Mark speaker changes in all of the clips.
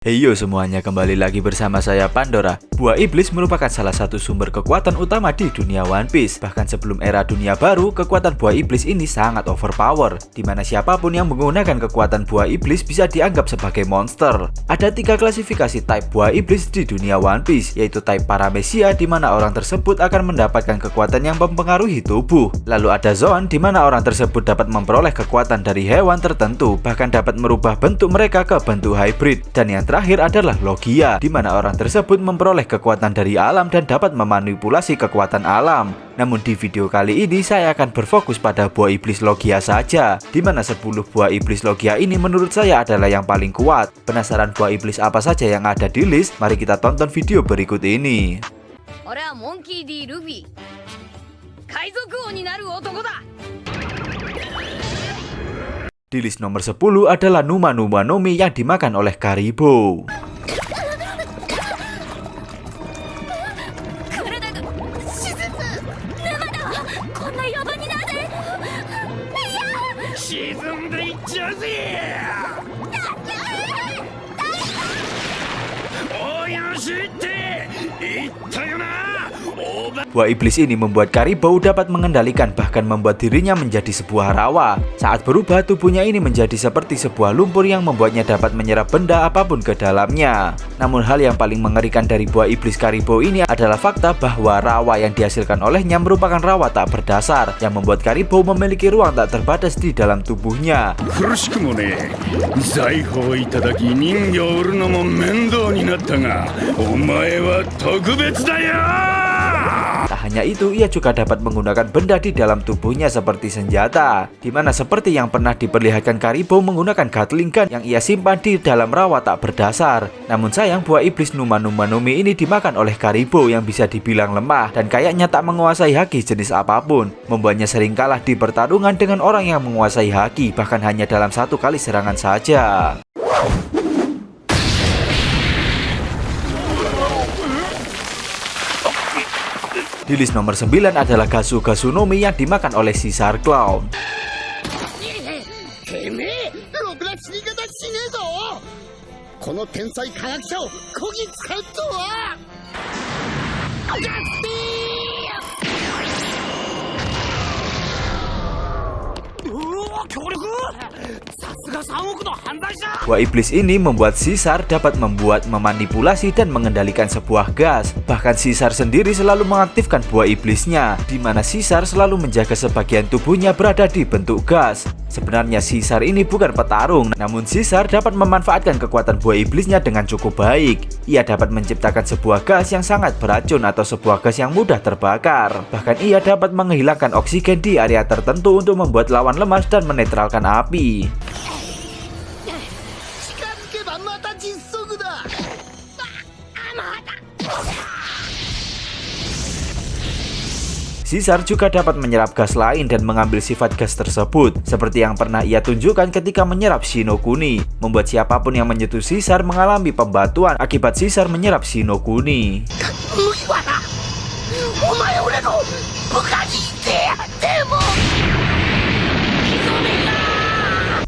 Speaker 1: Heyo semuanya, kembali lagi bersama saya Pandora. Buah iblis merupakan salah satu sumber kekuatan utama di dunia One Piece. Bahkan sebelum era dunia baru, kekuatan buah iblis ini sangat overpower, dimana siapapun yang menggunakan kekuatan buah iblis bisa dianggap sebagai monster. Ada 3 klasifikasi type buah iblis di dunia One Piece, yaitu type paramecia, dimana orang tersebut akan mendapatkan kekuatan yang mempengaruhi tubuh. Lalu ada zone, dimana orang tersebut dapat memperoleh kekuatan dari hewan tertentu, bahkan dapat merubah bentuk mereka ke bentuk hybrid. Dan yang terakhir adalah logia, di mana orang tersebut memperoleh kekuatan dari alam dan dapat memanipulasi kekuatan alam. Namun di video kali ini saya akan berfokus pada buah iblis logia saja, di mana 10 buah iblis logia ini menurut saya adalah yang paling kuat. Penasaran buah iblis apa saja yang ada di list? Mari kita tonton video berikut ini.
Speaker 2: Monkey D. Luffy. Kaizoku ni naru otoko da.
Speaker 1: Di list nomor 10 adalah Numa Numa no Mi yang dimakan oleh Karibo. Buah iblis ini membuat Karibo dapat mengendalikan bahkan membuat dirinya menjadi sebuah rawa. Saat berubah, tubuhnya ini menjadi seperti sebuah lumpur yang membuatnya dapat menyerap benda apapun ke dalamnya. Namun hal yang paling mengerikan dari buah iblis Karibo ini adalah fakta bahwa rawa yang dihasilkan olehnya merupakan rawa tak berdasar, yang membuat Karibo memiliki ruang tak terbatas di dalam tubuhnya. Tak hanya itu, ia juga dapat menggunakan benda di dalam tubuhnya seperti senjata, dimana seperti yang pernah diperlihatkan Karibo menggunakan Gatling Gun yang ia simpan di dalam rawa tak berdasar. Namun sayang, buah iblis Numa Numa no Mi ini dimakan oleh Karibo yang bisa dibilang lemah dan kayaknya tak menguasai haki jenis apapun, membuatnya sering kalah di pertarungan dengan orang yang menguasai haki, bahkan hanya dalam 1 kali serangan saja. Di list nomor 9 adalah Gasu Gasu no Mi yang dimakan oleh Caesar Clown. Buah iblis ini membuat Caesar dapat memanipulasi dan mengendalikan sebuah gas. Bahkan Caesar sendiri selalu mengaktifkan buah iblisnya, di mana Caesar selalu menjaga sebagian tubuhnya berada di bentuk gas. Sebenarnya Caesar ini bukan petarung, namun Caesar dapat memanfaatkan kekuatan buah iblisnya dengan cukup baik. Ia dapat menciptakan sebuah gas yang sangat beracun atau sebuah gas yang mudah terbakar. Bahkan ia dapat menghilangkan oksigen di area tertentu untuk membuat lawan lemas dan menetralkan api. Caesar juga dapat menyerap gas lain dan mengambil sifat gas tersebut, seperti yang pernah ia tunjukkan ketika menyerap Shinokuni, membuat siapapun yang menyentuh Caesar mengalami pembatuan akibat Caesar menyerap Shinokuni.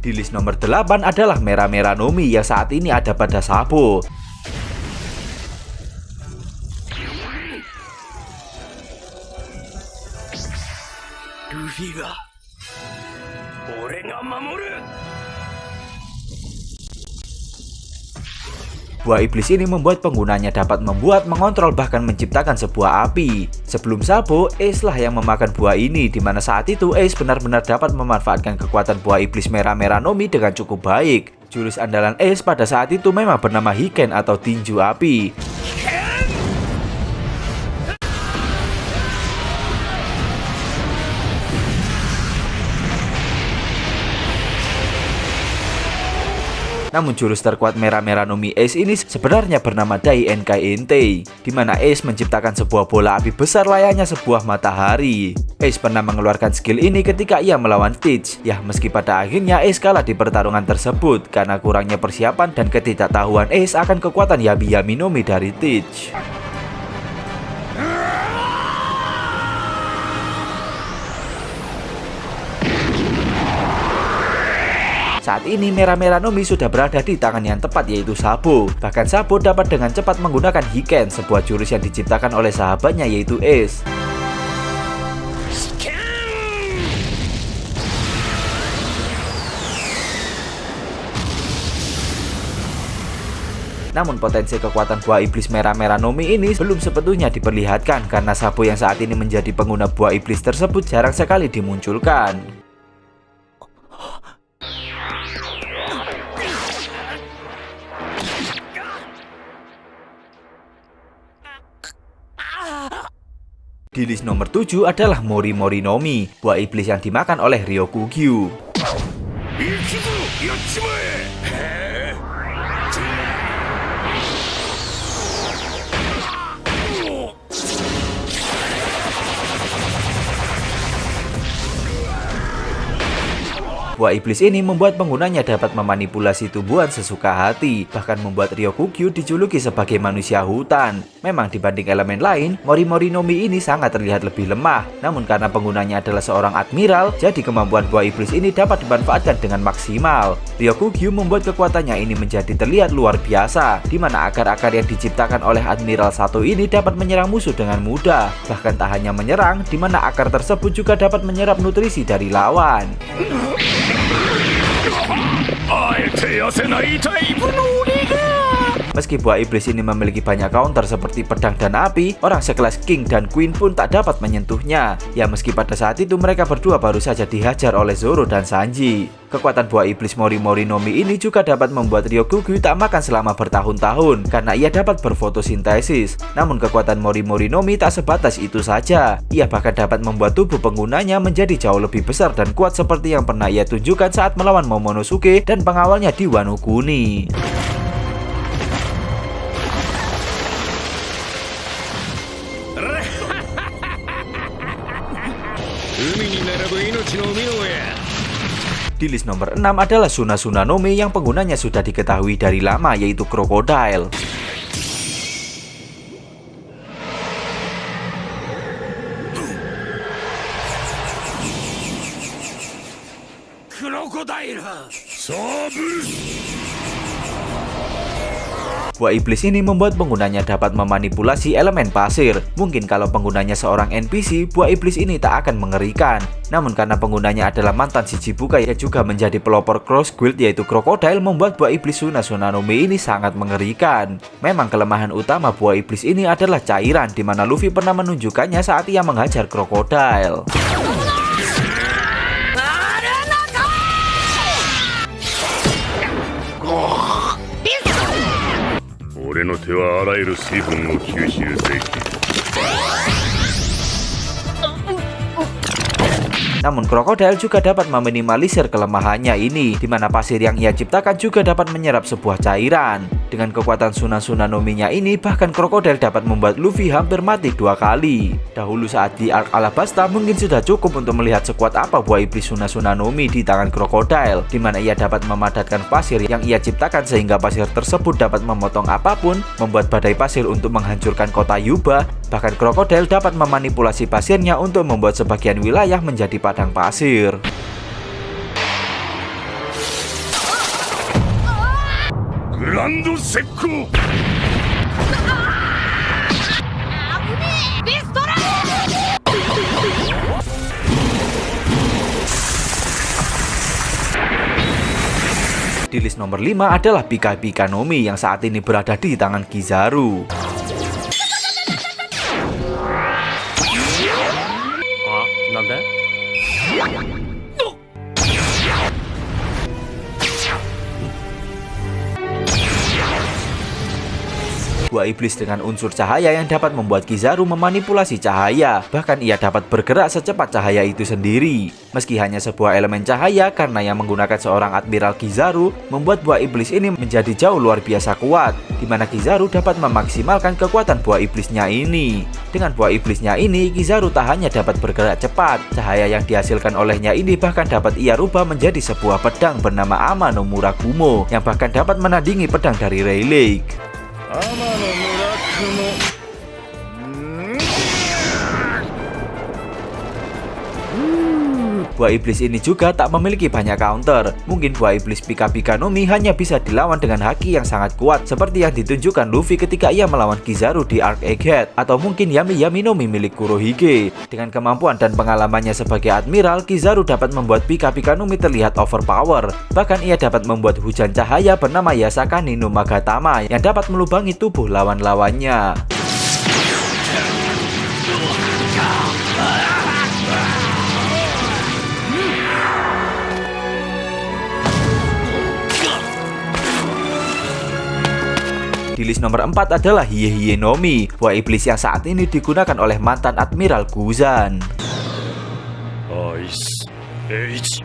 Speaker 1: Di list nomor 8 adalah Mera Mera no Mi yang saat ini ada pada Sabo. Buah iblis ini membuat penggunanya dapat mengontrol bahkan menciptakan sebuah api. Sebelum Sabo, Ace lah yang memakan buah ini, dimana saat itu Ace benar-benar dapat memanfaatkan kekuatan buah iblis Mera Mera no Mi dengan cukup baik. Jurus andalan Ace pada saat itu memang bernama Hiken atau tinju api. Namun jurus terkuat Mera Mera no Mi Ace ini sebenarnya bernama Dai Enkai Entei, di mana Ace menciptakan sebuah bola api besar layaknya sebuah matahari. Ace pernah mengeluarkan skill ini ketika ia melawan Teach. Ya, meski pada akhirnya Ace kalah di pertarungan tersebut karena kurangnya persiapan dan ketidaktahuan Ace akan kekuatan Yabi Yami no Mi dari Teach. Saat ini Mera-Mera Nomi sudah berada di tangan yang tepat, yaitu Sabo. Bahkan Sabo dapat dengan cepat menggunakan Hiken, sebuah jurus yang diciptakan oleh sahabatnya yaitu Ace. Namun potensi kekuatan buah iblis Mera-Mera Nomi ini belum sepenuhnya diperlihatkan karena Sabo yang saat ini menjadi pengguna buah iblis tersebut jarang sekali dimunculkan. Di list nomor 7 adalah Mori Mori Nomi, buah iblis yang dimakan oleh Ryokugyu. Buah iblis ini membuat penggunanya dapat memanipulasi tumbuhan sesuka hati, bahkan membuat Ryokugyu dijuluki sebagai manusia hutan. Memang dibanding elemen lain, Mori Mori Nomi ini sangat terlihat lebih lemah. Namun karena penggunanya adalah seorang admiral, jadi kemampuan buah iblis ini dapat dimanfaatkan dengan maksimal. Ryokugyu membuat kekuatannya ini menjadi terlihat luar biasa, di mana akar-akar yang diciptakan oleh Admiral Sato ini dapat menyerang musuh dengan mudah. Bahkan tak hanya menyerang, di mana akar tersebut juga dapat menyerap nutrisi dari lawan. Meski buah iblis ini memiliki banyak counter seperti pedang dan api, orang sekelas King dan Queen pun tak dapat menyentuhnya. Ya meski pada saat itu mereka berdua baru saja dihajar oleh Zoro dan Sanji. Kekuatan buah iblis Mori Mori Nomi ini juga dapat membuat Ryokugyu tak makan selama bertahun-tahun karena ia dapat berfotosintesis. Namun kekuatan Mori Mori Nomi tak sebatas itu saja. Ia bahkan dapat membuat tubuh penggunanya menjadi jauh lebih besar dan kuat seperti yang pernah ia tunjukkan saat melawan Momonosuke dan pengawalnya di Wano Kuni. Di list nomor 6 adalah Suna Suna Nomi yang penggunanya sudah diketahui dari lama, yaitu Crocodile. Buah iblis ini membuat penggunanya dapat memanipulasi elemen pasir. Mungkin kalau penggunanya seorang NPC, buah iblis ini tak akan mengerikan. Namun karena penggunanya adalah mantan Shichibukai yang juga menjadi pelopor Cross Guild yaitu Crocodile, membuat buah iblis Suna Suna Nomi ini sangat mengerikan. Memang kelemahan utama buah iblis ini adalah cairan, di mana Luffy pernah menunjukkannya saat ia menghajar Crocodile. Namun Crocodile juga dapat meminimalisir kelemahannya ini, di mana pasir yang ia ciptakan juga dapat menyerap sebuah cairan. Dengan kekuatan Suna Suna Nominya ini, bahkan Crocodile dapat membuat Luffy hampir mati 2 kali. Dahulu saat di Arc Alabasta mungkin sudah cukup untuk melihat sekuat apa buah iblis Suna Suna Nomi di tangan Crocodile, di mana ia dapat memadatkan pasir yang ia ciptakan sehingga pasir tersebut dapat memotong apapun, membuat badai pasir untuk menghancurkan kota Yuba. Bahkan Crocodile dapat memanipulasi pasirnya untuk membuat sebagian wilayah menjadi padang pasir. Grand Sekku. Di list nomor 5 adalah Pika Pika Nomi yang saat ini berada di tangan Kizaru. Buah iblis dengan unsur cahaya yang dapat membuat Kizaru memanipulasi cahaya. Bahkan ia dapat bergerak secepat cahaya itu sendiri. Meski hanya sebuah elemen cahaya, karena yang menggunakan seorang Admiral Kizaru, membuat buah iblis ini menjadi jauh luar biasa kuat, di mana Kizaru dapat memaksimalkan kekuatan buah iblisnya ini. Dengan buah iblisnya ini, Kizaru tak hanya dapat bergerak cepat, cahaya yang dihasilkan olehnya ini bahkan dapat ia rubah menjadi sebuah pedang bernama Ama no Murakumo, yang bahkan dapat menandingi pedang dari Rayleigh. Buah iblis ini juga tak memiliki banyak counter. Mungkin buah iblis Pika-Pika no Mi hanya bisa dilawan dengan haki yang sangat kuat, seperti yang ditunjukkan Luffy ketika ia melawan Kizaru di Arc Egghead, atau mungkin Yami Yami no Mi milik Kurohige. Dengan kemampuan dan pengalamannya sebagai admiral, Kizaru dapat membuat Pika-Pika no Mi terlihat overpower. Bahkan ia dapat membuat hujan cahaya bernama Yasakani no Magatama yang dapat melubangi tubuh lawan-lawannya. Di list nomor 4 adalah Hie Hie no Mi, buah iblis yang saat ini digunakan oleh mantan Admiral Kuzan.
Speaker 3: Ice Age.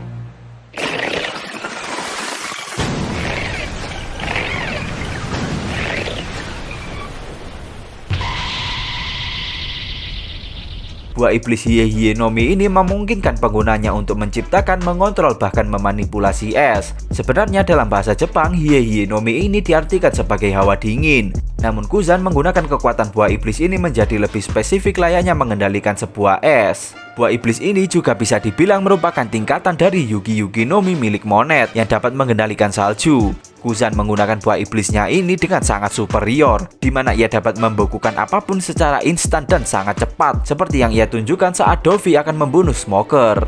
Speaker 1: Buah iblis Hie Hie no Mi ini memungkinkan penggunanya untuk menciptakan, mengontrol, bahkan memanipulasi es. Sebenarnya dalam bahasa Jepang, Hie Hie no Mi ini diartikan sebagai hawa dingin. Namun Kuzan menggunakan kekuatan buah iblis ini menjadi lebih spesifik layaknya mengendalikan sebuah es. Buah iblis ini juga bisa dibilang merupakan tingkatan dari Yugi Yugi no Mi milik Monet yang dapat mengendalikan salju. Kuzan menggunakan buah iblisnya ini dengan sangat superior, di mana ia dapat membekukan apapun secara instan dan sangat cepat, seperti yang ia tunjukkan saat Dovi akan membunuh Smoker.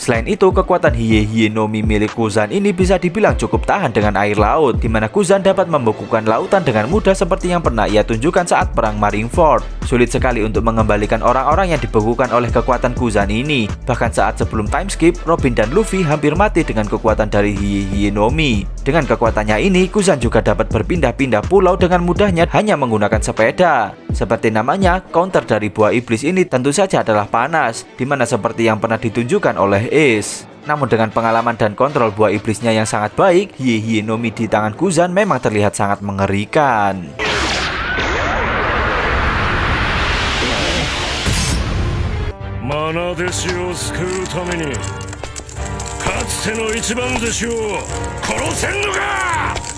Speaker 1: Selain itu, kekuatan Hie Hie no Mi milik Kuzan ini bisa dibilang cukup tahan dengan air laut, di mana Kuzan dapat membekukan lautan dengan mudah seperti yang pernah ia tunjukkan saat perang Marineford. Sulit sekali untuk mengembalikan orang-orang yang dibekukan oleh kekuatan Kuzan ini. Bahkan saat sebelum time skip, Robin dan Luffy hampir mati dengan kekuatan dari Hie Hie no Mi. Dengan kekuatannya ini, Kuzan juga dapat berpindah-pindah pulau dengan mudahnya hanya menggunakan sepeda. Seperti namanya, counter dari buah iblis ini tentu saja adalah panas, di mana seperti yang pernah ditunjukkan oleh Ace. Namun dengan pengalaman dan kontrol buah iblisnya yang sangat baik, Hie Hie no Mi di tangan Kuzan memang terlihat sangat mengerikan.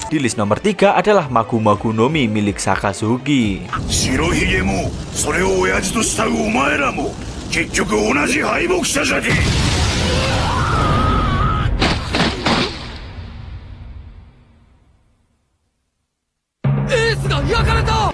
Speaker 1: Di list nomor 3 adalah Magu Magu no Mi milik Sakazuki.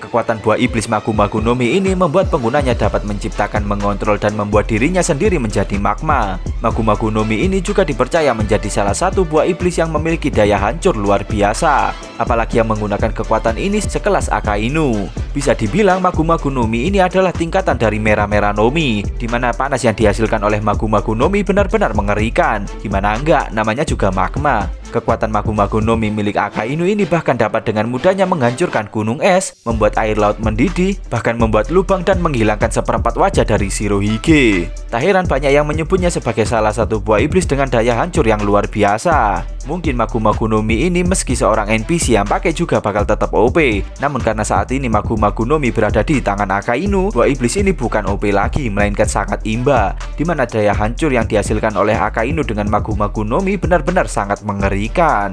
Speaker 1: Kekuatan buah iblis Magu Magu no Mi ini membuat penggunanya dapat menciptakan, mengontrol, dan membuat dirinya sendiri menjadi magma. Magu Magu no Mi ini juga dipercaya menjadi salah satu buah iblis yang memiliki daya hancur luar biasa. Apalagi yang menggunakan kekuatan ini sekelas Akainu. Bisa dibilang Magu Magu no Mi ini adalah tingkatan dari Mera Mera no Mi, di mana panas yang dihasilkan oleh Magu Magu no Mi benar-benar mengerikan. Gimana enggak, namanya juga magma. Kekuatan Magu Magu no Mi milik Akainu ini bahkan dapat dengan mudahnya menghancurkan gunung es, membuat air laut mendidih, bahkan membuat lubang dan menghilangkan seperempat wajah dari Shirohige. Tak heran banyak yang menyebutnya sebagai salah satu buah iblis dengan daya hancur yang luar biasa. Mungkin Magu Magu no Mi ini meski seorang NPC yang pakai juga bakal tetap OP. Namun karena saat ini Magu Magu no Mi berada di tangan Akainu, buah iblis ini bukan OP lagi, melainkan sangat imba, di mana daya hancur yang dihasilkan oleh Akainu dengan Magu Magu no Mi benar-benar sangat mengerikan.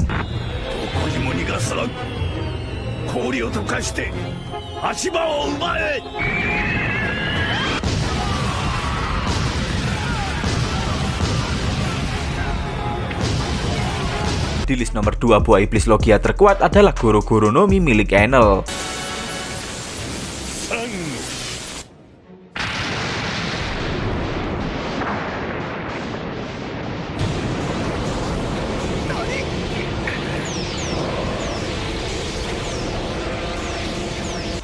Speaker 1: Di list nomor 2 buah iblis Logia terkuat adalah Goro Goro no Mi milik Enel.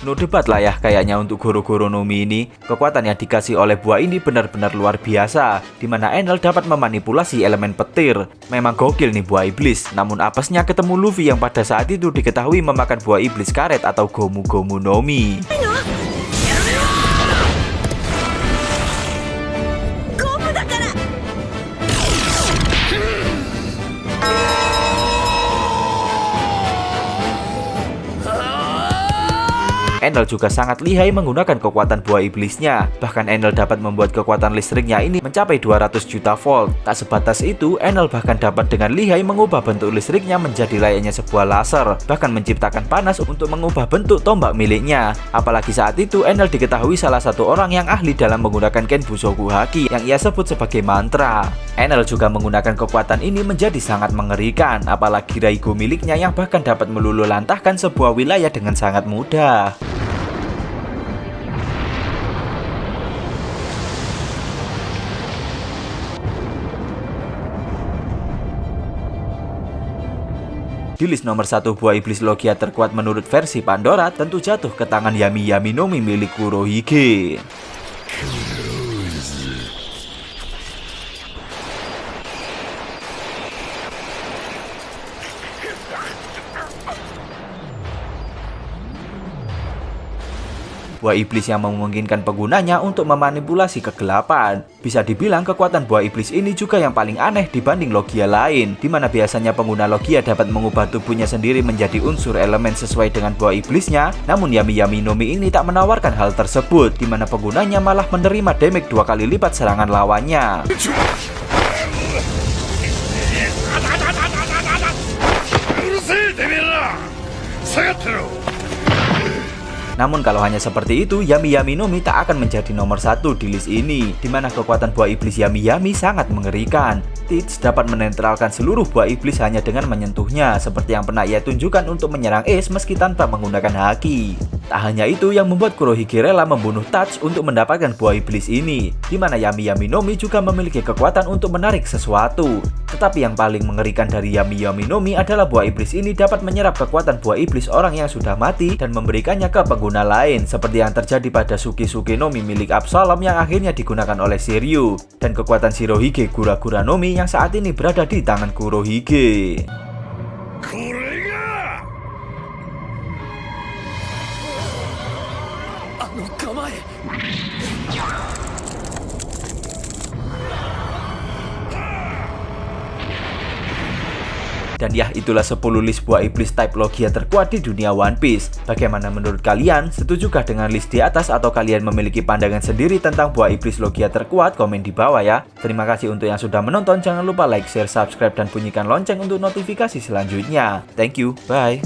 Speaker 1: No debat lah ya kayaknya untuk Goro Goro no Mi ini. Kekuatan yang dikasih oleh buah ini benar-benar luar biasa, dimana Enel dapat memanipulasi elemen petir. Memang gokil nih buah iblis. Namun apesnya ketemu Luffy yang pada saat itu diketahui memakan buah iblis karet atau Gomu Gomu no Mi. Enel juga sangat lihai menggunakan kekuatan buah iblisnya. Bahkan Enel dapat membuat kekuatan listriknya ini mencapai 200 juta volt. Tak sebatas itu, Enel bahkan dapat dengan lihai mengubah bentuk listriknya menjadi layaknya sebuah laser, bahkan menciptakan panas untuk mengubah bentuk tombak miliknya. Apalagi saat itu Enel diketahui salah satu orang yang ahli dalam menggunakan Ken Bushoku Haki yang ia sebut sebagai mantra. Enel juga menggunakan kekuatan ini menjadi sangat mengerikan, apalagi Raigo miliknya yang bahkan dapat meluluhlantahkan sebuah wilayah dengan sangat mudah. Di list nomor 1 buah iblis Logia terkuat menurut versi Pandora tentu jatuh ke tangan Yami Yami no Mi milik Kurohige. Buah iblis yang memungkinkan penggunanya untuk memanipulasi kegelapan. Bisa dibilang kekuatan buah iblis ini juga yang paling aneh dibanding Logia lain, di mana biasanya pengguna Logia dapat mengubah tubuhnya sendiri menjadi unsur elemen sesuai dengan buah iblisnya. Namun Yami Yami no Mi ini tak menawarkan hal tersebut, di mana penggunanya malah menerima damage 2 kali lipat serangan lawannya. Namun kalau hanya seperti itu, Yami Yami no Mi tak akan menjadi nomor 1 di list ini, di mana kekuatan buah iblis Yami Yami sangat mengerikan. Teach dapat menetralkan seluruh buah iblis hanya dengan menyentuhnya, seperti yang pernah ia tunjukkan untuk menyerang Ace meski tanpa menggunakan haki. Tak hanya itu yang membuat Kurohige rela membunuh Touch untuk mendapatkan buah iblis ini, di mana Yami Yami no Mi juga memiliki kekuatan untuk menarik sesuatu. Tetapi yang paling mengerikan dari Yami Yami no Mi adalah buah iblis ini dapat menyerap kekuatan buah iblis orang yang sudah mati dan memberikannya ke pengguna lain, seperti yang terjadi pada Suki no Mi milik Absalom yang akhirnya digunakan oleh Shiryu, dan kekuatan Shirohige Gura Gura no Mi yang saat ini berada di tangan Kurohige. Dan ya, itulah 10 list buah iblis type Logia terkuat di dunia One Piece. Bagaimana menurut kalian? Setujukah dengan list di atas atau kalian memiliki pandangan sendiri tentang buah iblis Logia terkuat? Komen di bawah ya. Terima kasih untuk yang sudah menonton. Jangan lupa like, share, subscribe, dan bunyikan lonceng untuk notifikasi selanjutnya. Thank you, bye.